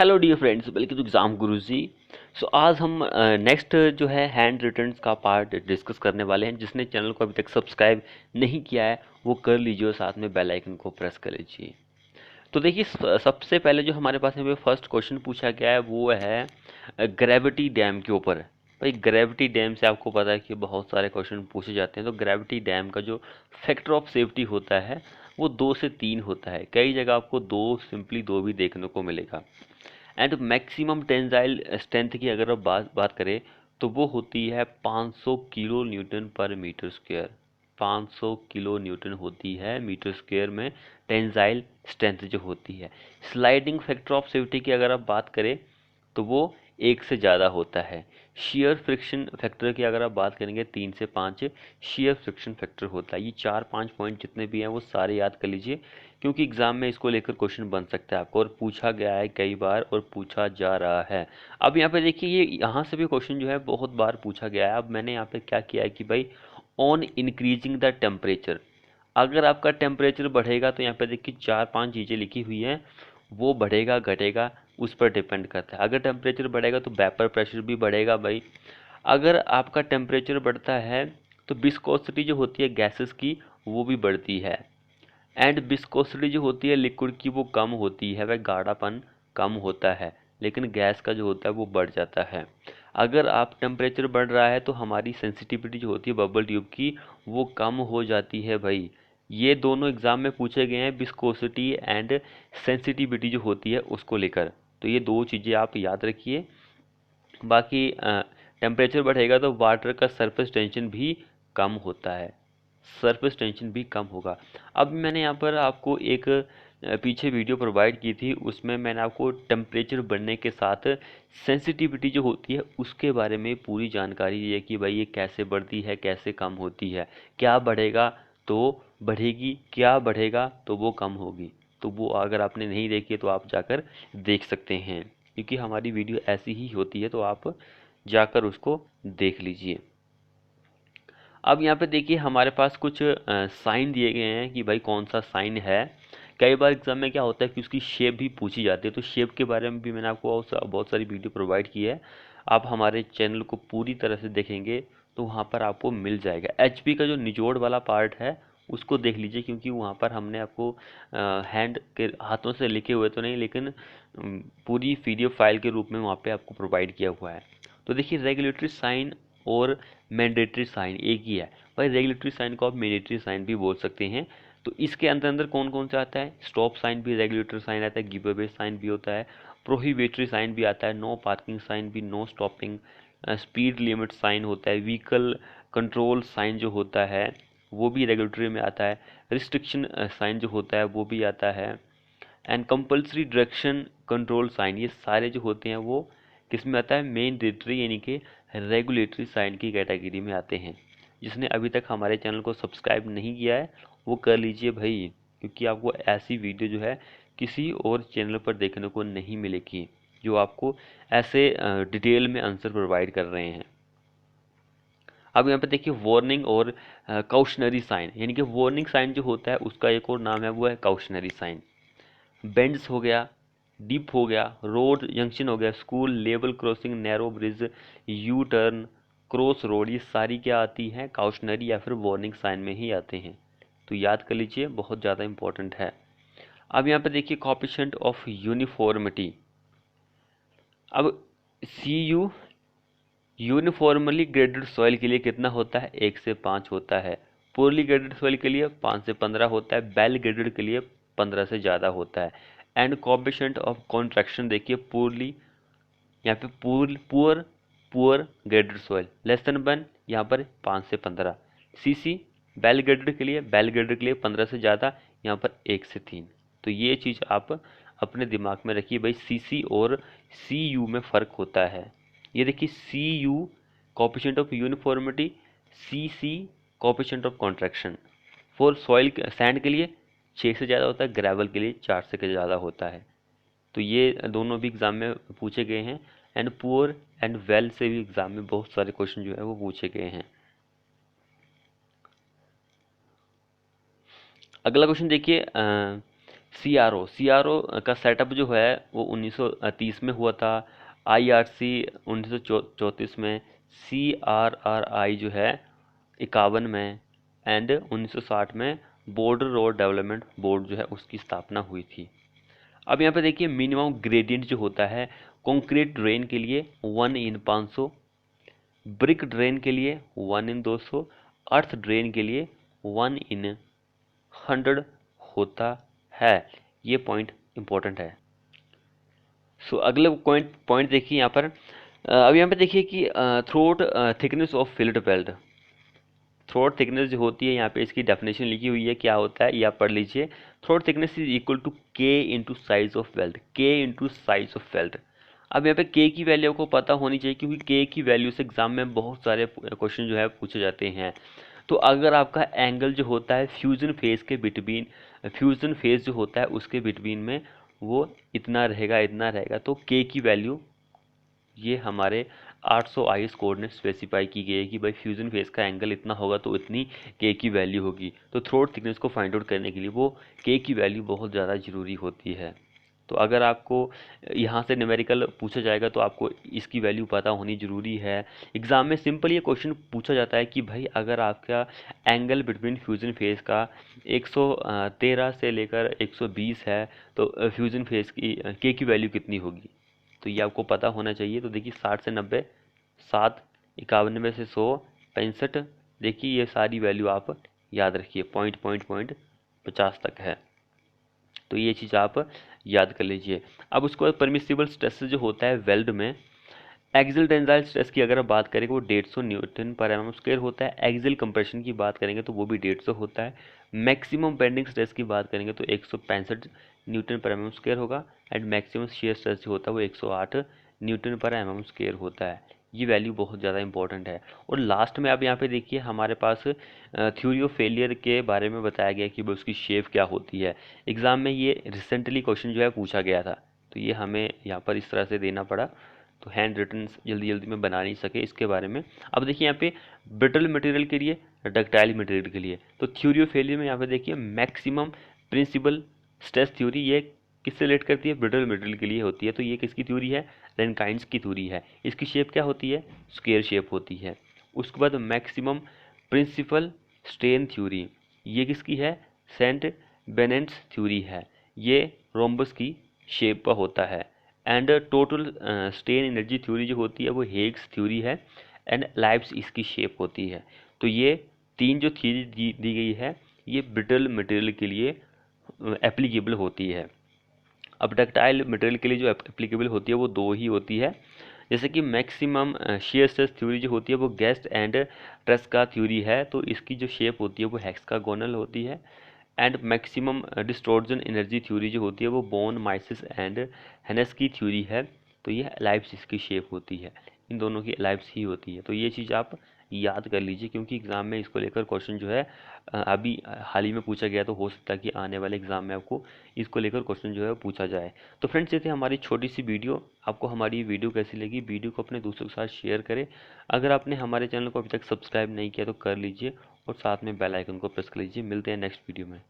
Hello dear friends, welcome to exam Guruji. आज हम next जो है हैंड रिटन्स का पार्ट डिस्कस करने वाले हैं। जिसने चैनल को अभी तक सब्सक्राइब नहीं किया है वो कर लीजिए और साथ में बेल आइकन को प्रेस कर लीजिए। तो देखिए, सबसे पहले जो हमारे पास में फर्स्ट क्वेश्चन पूछा गया है वो है ग्रेविटी डैम के ऊपर। भाई, ग्रेविटी डैम से आपको पता है कि बहुत सारे क्वेश्चन पूछे जाते हैं। तो ग्रेविटी डैम का जो फैक्टर ऑफ सेफ्टी होता है वो 2 से 3 होता है। कई जगह आपको सिंपली 2 भी देखने को मिलेगा। एंड मैक्सिमम टेंसाइल स्ट्रेंथ की अगर आप बात करें तो वो होती है 500 किलो न्यूटन पर मीटर स्क्वायर। 500 किलो न्यूटन होती है मीटर स्क्वायर में टेंसाइल स्ट्रेंथ जो होती है। स्लाइडिंग फैक्टर ऑफ सेफ्टी की अगर आप बात करें तो वो 1 से ज़्यादा होता है। शियर फ्रिक्शन फैक्टर की अगर आप बात करेंगे 3 से 5 शियर फ्रिक्शन फैक्टर होता है। ये 4-5 पॉइंट जितने भी हैं वो सारे याद कर लीजिए, क्योंकि एग्जाम में इसको लेकर क्वेश्चन बन सकता है आपको, और पूछा गया है कई बार और पूछा जा रहा है। अब यहाँ पे देखिए, ये यहाँ से भी क्वेश्चन जो है बहुत बार पूछा गया है। अब मैंने यहाँ पे क्या किया है कि भाई, ऑन इंक्रीजिंग द टेम्परेचर, अगर आपका टेम्परेचर बढ़ेगा तो यहाँ पे देखिए 4-5 चीज़ें लिखी हुई हैं, वो बढ़ेगा घटेगा उस पर डिपेंड करता है। अगर टेम्परेचर बढ़ेगा तो वेपर प्रेशर भी बढ़ेगा भाई। अगर आपका टेम्परेचर बढ़ता है तो विस्कोसिटी जो होती है गैसेस की वो भी बढ़ती है। एंड विस्कोसिटी जो होती है लिक्विड की वो कम होती है, वह गाढ़ापन कम होता है, लेकिन गैस का जो होता है वो बढ़ जाता है। अगर आप टेम्परेचर बढ़ रहा है तो हमारी सेंसिटिविटी जो होती है बबल ट्यूब की वो कम हो जाती है भाई। ये दोनों एग्जाम में पूछे गए हैं, विस्कोसिटी एंड सेंसिटिविटी जो होती है उसको लेकर। तो ये 2 चीज़ें आप याद रखिए। बाकी टेम्परेचर बढ़ेगा तो वाटर का सरफेस टेंशन भी कम होता है, सरफेस टेंशन भी कम होगा। अब मैंने यहाँ पर आपको एक पीछे वीडियो प्रोवाइड की थी, उसमें मैंने आपको टेम्परेचर बढ़ने के साथ सेंसिटिविटी जो होती है उसके बारे में पूरी जानकारी दी है कि भाई ये कैसे बढ़ती है कैसे कम होती है, क्या बढ़ेगा तो बढ़ेगी, क्या बढ़ेगा तो वो कम होगी। तो वो अगर आपने नहीं देखी है तो आप जाकर देख सकते हैं, क्योंकि हमारी वीडियो ऐसी ही होती है, तो आप जाकर उसको देख लीजिए। अब यहाँ पे देखिए हमारे पास कुछ साइन दिए गए हैं कि भाई कौन सा साइन है। कई बार एग्जाम में क्या होता है कि उसकी शेप भी पूछी जाती है, तो शेप के बारे में भी मैंने आपको बहुत सारी वीडियो प्रोवाइड की है। आप हमारे चैनल को पूरी तरह से देखेंगे तो वहाँ पर आपको मिल जाएगा। एचपी का जो निचोड़ वाला पार्ट है उसको देख लीजिए, क्योंकि वहाँ पर हमने आपको हैंड के हाथों से लिखे हुए तो नहीं, लेकिन पूरी पीडीएफ फाइल के रूप में वहाँ पे आपको प्रोवाइड किया हुआ है। तो देखिए, रेगुलेटरी साइन और मैंडेटरी साइन एक ही है भाई। रेगुलेटरी साइन को आप मैंडेटरी साइन भी बोल सकते हैं। तो इसके अंदर अंदर कौन कौन से आता है, स्टॉप साइन भी रेगुलेटरी साइन आता है, गिव अवे साइन भी होता है, प्रोहिबिटरी साइन भी आता है, नो पार्किंग साइन भी, no stopping, speed limit sign होता है, व्हीकल कंट्रोल साइन जो होता है वो भी रेगुलेटरी में आता है, रिस्ट्रिक्शन साइन जो होता है वो भी आता है, and compulsory direction control sign, ये सारे जो होते हैं वो किस में आता है, मैंडेटरी यानी कि रेगुलेटरी साइन की कैटेगरी में आते हैं। जिसने अभी तक हमारे चैनल को सब्सक्राइब नहीं किया है वो कर लीजिए भाई, क्योंकि आपको ऐसी वीडियो जो है किसी और चैनल पर देखने को नहीं मिलेगी, जो आपको ऐसे डिटेल में आंसर प्रोवाइड कर रहे हैं। अब यहाँ पे देखिए वार्निंग और काउशनरी साइन, यानी कि वार्निंग साइन जो होता है उसका एक और नाम है वो है काउशनरी साइन। बेंड्स हो गया, डिप हो गया, रोड जंक्शन हो गया, school, level crossing, narrow bridge, U turn, cross road, ये सारी क्या आती हैं, काउशनरी या फिर वार्निंग साइन में ही आते हैं। तो याद कर लीजिए, बहुत ज़्यादा इंपॉर्टेंट है। अब यहाँ पे देखिए कोएफिशिएंट ऑफ यूनिफॉर्मिटी। अब सी यू यूनिफॉर्मली ग्रेडेड सॉइल के लिए कितना होता है, 1 से 5 होता है। पुअरली ग्रेडेड सॉइल के लिए 5 से 15 होता है। वेल ग्रेडेड के लिए 15 से ज़्यादा होता है। एंड कोएफिशिएंट ऑफ कॉन्ट्रैक्शन देखिए, पुअरली यहाँ पे poor poor graded soil less than 1, यहाँ पर 5 से 15। सीसी वेल ग्रेडेड के लिए, वेल ग्रेडेड के लिए 15 से ज़्यादा, यहाँ पर 1 से 3। तो ये चीज़ आप अपने दिमाग में रखिए भाई, सीसी और सी यू में फ़र्क होता है। ये देखिए, C U coefficient of uniformity, C C coefficient of contraction. For soil sand के लिए 6 से ज़्यादा होता है, ग्रेवल के लिए 4 से ज़्यादा होता है। तो ये दोनों भी एग्ज़ाम में पूछे गए हैं। एंड पुअर एंड वेल से भी एग्ज़ाम में बहुत सारे क्वेश्चन जो है वो पूछे गए हैं। अगला क्वेश्चन देखिए, सीआरओ का सेटअप जो है वो 1930 में हुआ था, आईआरसी 1934 में, सीआरआरआई जो है 51 में, एंड 1960 में बॉर्डर रोड डेवलपमेंट बोर्ड जो है उसकी स्थापना हुई थी। अब यहाँ पे देखिए मिनिमम ग्रेडियंट जो होता है कंक्रीट ड्रेन के लिए 1/500, ब्रिक ड्रेन के लिए 1/200, अर्थ ड्रेन के लिए 1/100 होता है। ये पॉइंट इंपॉर्टेंट है। सो अगले पॉइंट देखिए यहाँ पर। अब यहाँ पे देखिए कि throat thickness of field belt. Throat thickness जो होती है यहाँ पे इसकी डेफिनेशन लिखी हुई है, क्या होता है ये आप पढ़ लीजिए। Throat thickness is equal to K into size of weld, K into size of weld. अब यहाँ पे के की वैल्यू को पता होनी चाहिए, क्योंकि के की वैल्यू से एग्जाम में बहुत सारे क्वेश्चन जो है पूछे जाते हैं। तो अगर आपका एंगल जो होता है फ्यूजन फेज के बिटवीन, फ्यूजन फेज जो होता है उसके बिटवीन में वो इतना रहेगा, तो के की वैल्यू ये हमारे 800 आईएस कोड ने स्पेसिफाई की गई है कि भाई फ्यूजन फेज का एंगल इतना होगा तो इतनी के की वैल्यू होगी। तो थ्रोट थिकनेस को फाइंड आउट करने के लिए वो के की वैल्यू बहुत ज़्यादा ज़रूरी होती है। तो अगर आपको यहाँ से न्यूमेरिकल पूछा जाएगा तो आपको इसकी वैल्यू पता होनी ज़रूरी है। एग्ज़ाम में सिंपल ये क्वेश्चन पूछा जाता है कि भाई अगर आपका एंगल बिटवीन फ्यूजन फेज का 113 से लेकर 120 है तो फ्यूजन फेज की के की वैल्यू कितनी होगी, तो ये आपको पता होना चाहिए। तो देखिए 60 से 90, 7, 91 से 100, 65, देखिए ये सारी वैल्यू आप याद रखिए, पॉइंट 50 तक है। तो ये चीज़ आप याद कर लीजिए। अब उसके बाद परमिसिबल स्ट्रेस जो होता है वेल्ड में, एक्सियल टेंसाइल स्ट्रेस की अगर आप बात करें वो 150 न्यूटन पर एम स्क्वायर होता है। एक्सियल कंप्रेशन की बात करेंगे तो वो भी 150 होता है। मैक्सिमम बेंडिंग स्ट्रेस की बात करेंगे तो 165 न्यूटन पर एम स्क्वायर होगा। एंड मैक्सिमम शियर स्ट्रेस जो होता है वो 108 न्यूटन पर एम स्क्वायर होता है। ये वैल्यू बहुत ज़्यादा इंपॉर्टेंट है। और लास्ट में आप यहाँ पे देखिए हमारे पास थ्योरी ऑफ फेलियर के बारे में बताया गया कि उसकी शेप क्या होती है। एग्ज़ाम में ये रिसेंटली क्वेश्चन जो है पूछा गया था, तो ये हमें यहाँ पर इस तरह से देना पड़ा। तो हैंड रिटन जल्दी जल्दी में बना नहीं सके इसके बारे में। अब देखिए यहाँ पे ब्रिटल मटेरियल के लिए, डक्टाइल मटेरियल के लिए, तो थ्योरी ऑफ फेलियर में यहाँ पे देखिए मैक्सिमम प्रिंसिपल स्ट्रेस थ्योरी ये किससे रिलेट करती है, ब्रिटल मटेरियल के लिए होती है। तो ये किसकी थ्योरी है, रैनकाइंड्स की थ्योरी है। इसकी शेप क्या होती है, स्क्वायर शेप होती है। उसके बाद मैक्सिमम प्रिंसिपल स्ट्रेन थ्योरी, ये किसकी है, सेंट बेनेंट्स थ्योरी है। ये रोम्बस की शेप का होता है। And total strain energy theory जो होती है वो हेग्स थ्योरी है। एंड लाइब्स इसकी शेप होती है। तो ये तीन जो थ्योरी दी गई है ये ब्रिटल मटेरियल के लिए एप्लीकेबल होती है। अब डक्टाइल मटेरियल के लिए जो एप्लीकेबल होती है वो दो ही होती है। जैसे कि मैक्सिमम शियर स्ट्रेस थ्योरी जो होती है वो गेस्ट एंड ट्रेस्का थ्योरी है, तो इसकी जो शेप होती है वो हेक्सागोनल होती है। And maximum distortion energy theory जो होती है वो बोन माइसिस एंड हेनेस की थ्योरी है। तो ये एलाइप्स इसकी शेप होती है, इन दोनों की एलाइप्स ही होती है। तो ये चीज़ आप याद कर लीजिए, क्योंकि एग्ज़ाम में इसको लेकर क्वेश्चन जो है अभी हाल ही में पूछा गया, तो हो सकता है कि आने वाले एग्ज़ाम में आपको इसको लेकर क्वेश्चन जो है पूछा जाए। तो फ्रेंड्स ये थी हमारी छोटी सी वीडियो। आपको हमारी वीडियो कैसी लगी, वीडियो को अपने दोस्तों के साथ शेयर करें। अगर आपने हमारे चैनल को अभी तक सब्सक्राइब नहीं किया तो कर लीजिए और साथ में बेल आइकन को प्रेस कर लीजिए। मिलते हैं नेक्स्ट वीडियो में।